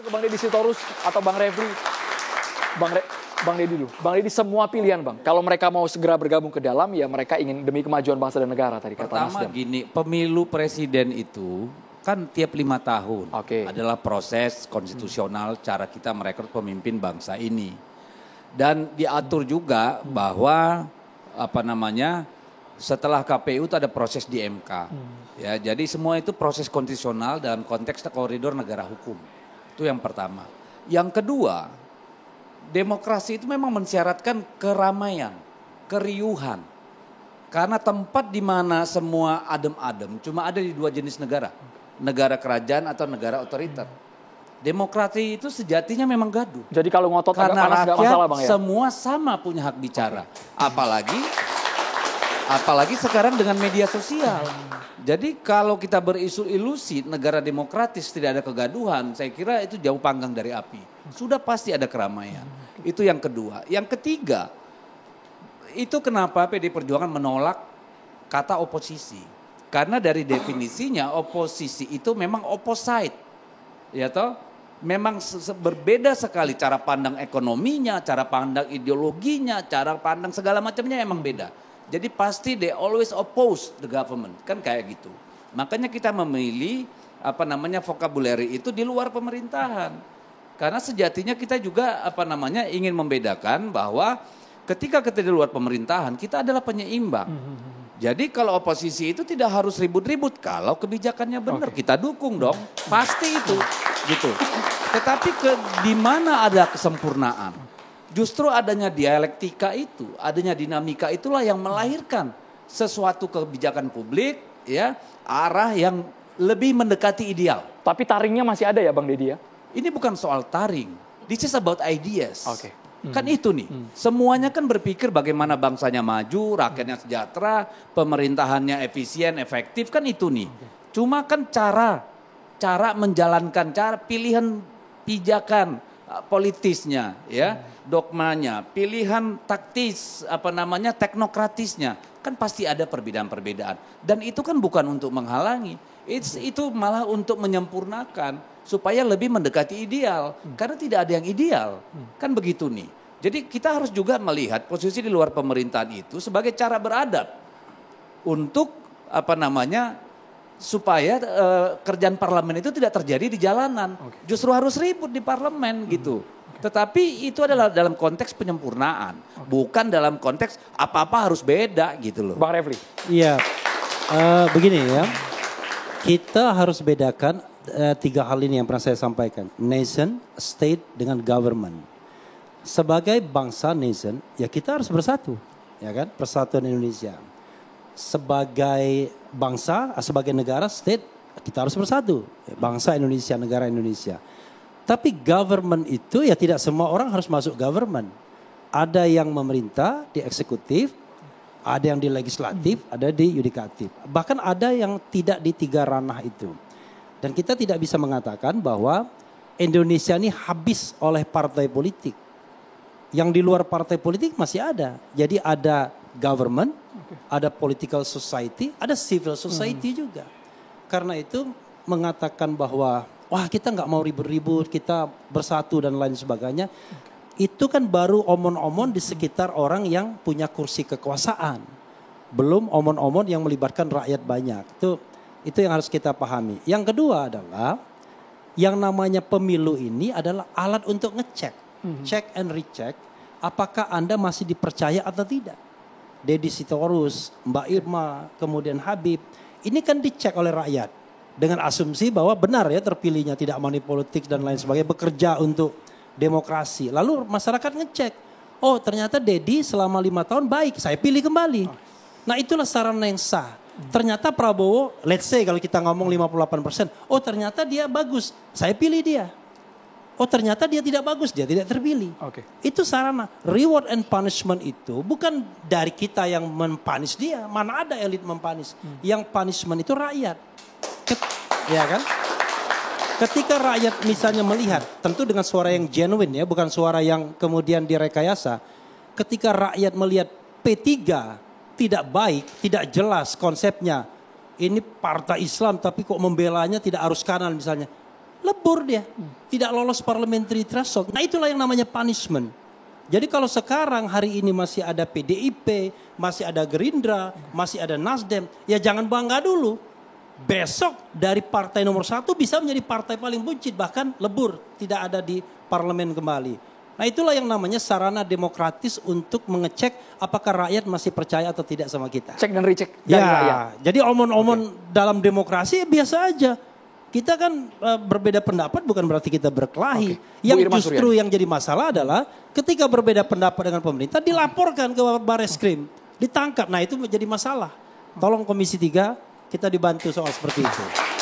Ke Bang Deddy Sitorus atau Bang Refli, Bang Deddy dulu. Bang Deddy, semua pilihan Bang. Kalau mereka mau segera bergabung ke dalam, ya mereka ingin demi kemajuan bangsa dan negara tadi kata Pertama Nasdem. gini, pemilu presiden itu kan tiap 5 tahun adalah proses konstitusional cara kita merekrut pemimpin bangsa ini. Dan diatur juga bahwa setelah KPU itu ada proses di MK. Ya, jadi semua itu proses konstitusional dalam konteks koridor negara hukum. Itu yang pertama. Yang kedua, demokrasi itu memang mensyaratkan keramaian, keriuhan. Karena tempat di mana semua adem-adem cuma ada di 2 jenis negara. Negara kerajaan atau negara otoriter. Demokrasi itu sejatinya memang gaduh. Jadi kalau ngotot agak karena panas nggak masalah Bang ya? semua sama punya hak bicara. Apalagi sekarang dengan media sosial. Jadi kalau kita berilusi negara demokratis tidak ada kegaduhan, saya kira itu jauh panggang dari api. Sudah pasti ada keramaian. Itu yang kedua. Yang ketiga, itu kenapa PD Perjuangan menolak kata oposisi. Karena dari definisinya oposisi itu memang opposite. Ya toh? Memang berbeda sekali cara pandang ekonominya, cara pandang ideologinya, cara pandang segala macamnya emang beda. Jadi pasti they always oppose the government, kan kayak gitu. Makanya kita memilih vocabulary itu di luar pemerintahan. Karena sejatinya kita juga ingin membedakan bahwa ketika kita di luar pemerintahan kita adalah penyeimbang. Jadi kalau oposisi itu tidak harus ribut-ribut, kalau kebijakannya benar kita dukung dong, pasti itu gitu. Tetapi di mana ada kesempurnaan? Justru adanya dialektika itu, adanya dinamika itulah yang melahirkan sesuatu kebijakan publik, ya, arah yang lebih mendekati ideal. Tapi taringnya masih ada ya Bang Deddy ya? Ini bukan soal taring, this is about ideas. Kan itu nih, semuanya kan berpikir bagaimana bangsanya maju, rakyatnya sejahtera, pemerintahannya efisien, efektif, kan itu nih. Cuma kan cara menjalankan, pilihan pijakan politisnya, ya, dogmanya, pilihan taktis, teknokratisnya, kan pasti ada perbedaan-perbedaan. Dan itu kan bukan untuk menghalangi, itu malah untuk menyempurnakan supaya lebih mendekati ideal. Karena tidak ada yang ideal, kan begitu nih. Jadi kita harus juga melihat posisi di luar pemerintahan itu sebagai cara beradab untuk supaya kerjaan parlemen itu tidak terjadi di jalanan. Justru harus ribut di parlemen gitu. Tetapi itu adalah dalam konteks penyempurnaan. Bukan dalam konteks apa-apa harus beda gitu loh. Bang Refli. Iya, begini ya. Kita harus bedakan 3 hal ini yang pernah saya sampaikan. Nation, state dengan government. Sebagai bangsa nation, ya kita harus bersatu. Ya kan, persatuan Indonesia. Sebagai bangsa, sebagai negara, state, kita harus bersatu. Bangsa Indonesia, negara Indonesia. Tapi government itu ya tidak semua orang harus masuk government. Ada yang memerintah di eksekutif, ada yang di legislatif, ada di yudikatif. Bahkan ada yang tidak di 3 ranah itu. Dan kita tidak bisa mengatakan bahwa Indonesia ini habis oleh partai politik. Yang di luar partai politik masih ada. Jadi ada government, ada political society, ada civil society juga. Karena itu mengatakan bahwa wah kita nggak mau ribut-ribut, kita bersatu dan lain sebagainya. Itu kan baru omon-omon di sekitar orang yang punya kursi kekuasaan. Belum omon-omon yang melibatkan rakyat banyak. Itu yang harus kita pahami. Yang kedua adalah yang namanya pemilu ini adalah alat untuk ngecek. Check and recheck, apakah Anda masih dipercaya atau tidak. Deddy Sitorus, Mbak Irma, kemudian Habib, ini kan dicek oleh rakyat. Dengan asumsi bahwa benar ya terpilihnya, tidak money politik dan lain sebagainya, bekerja untuk demokrasi. Lalu masyarakat ngecek, oh ternyata Deddy selama 5 tahun baik, saya pilih kembali. Nah itulah sarana yang sah. Ternyata Prabowo, let's say kalau kita ngomong 58%, oh ternyata dia bagus, saya pilih dia. Oh ternyata dia tidak bagus, dia tidak terpilih. Itu sarana. Reward and punishment itu bukan dari kita yang mempanis dia. Mana ada elit mempanis. Yang punishment itu rakyat. Ya kan? Ketika rakyat misalnya melihat, tentu dengan suara yang genuine ya, bukan suara yang kemudian direkayasa. Ketika rakyat melihat P3 tidak baik, tidak jelas konsepnya. Ini partai Islam tapi kok membelanya tidak arus kanan misalnya. lebur dia. Tidak lolos parliamentary threshold. Nah itulah yang namanya punishment. Jadi kalau sekarang hari ini masih ada PDIP, masih ada Gerindra, masih ada Nasdem, ya jangan bangga dulu. Besok dari partai nomor 1 bisa menjadi partai paling buncit, bahkan lebur, tidak ada di parlemen kembali. Nah itulah yang namanya sarana demokratis untuk mengecek apakah rakyat masih percaya atau tidak sama kita. Cek dan recheck dari rakyat. Ya, jadi omon-omon dalam demokrasi biasa aja. Kita kan berbeda pendapat bukan berarti kita berkelahi. Oke. Yang Irma justru Suryani. yang jadi masalah adalah ketika berbeda pendapat dengan pemerintah dilaporkan ke Barreskrim, ditangkap. Nah itu menjadi masalah. Tolong Komisi 3 kita dibantu soal seperti itu.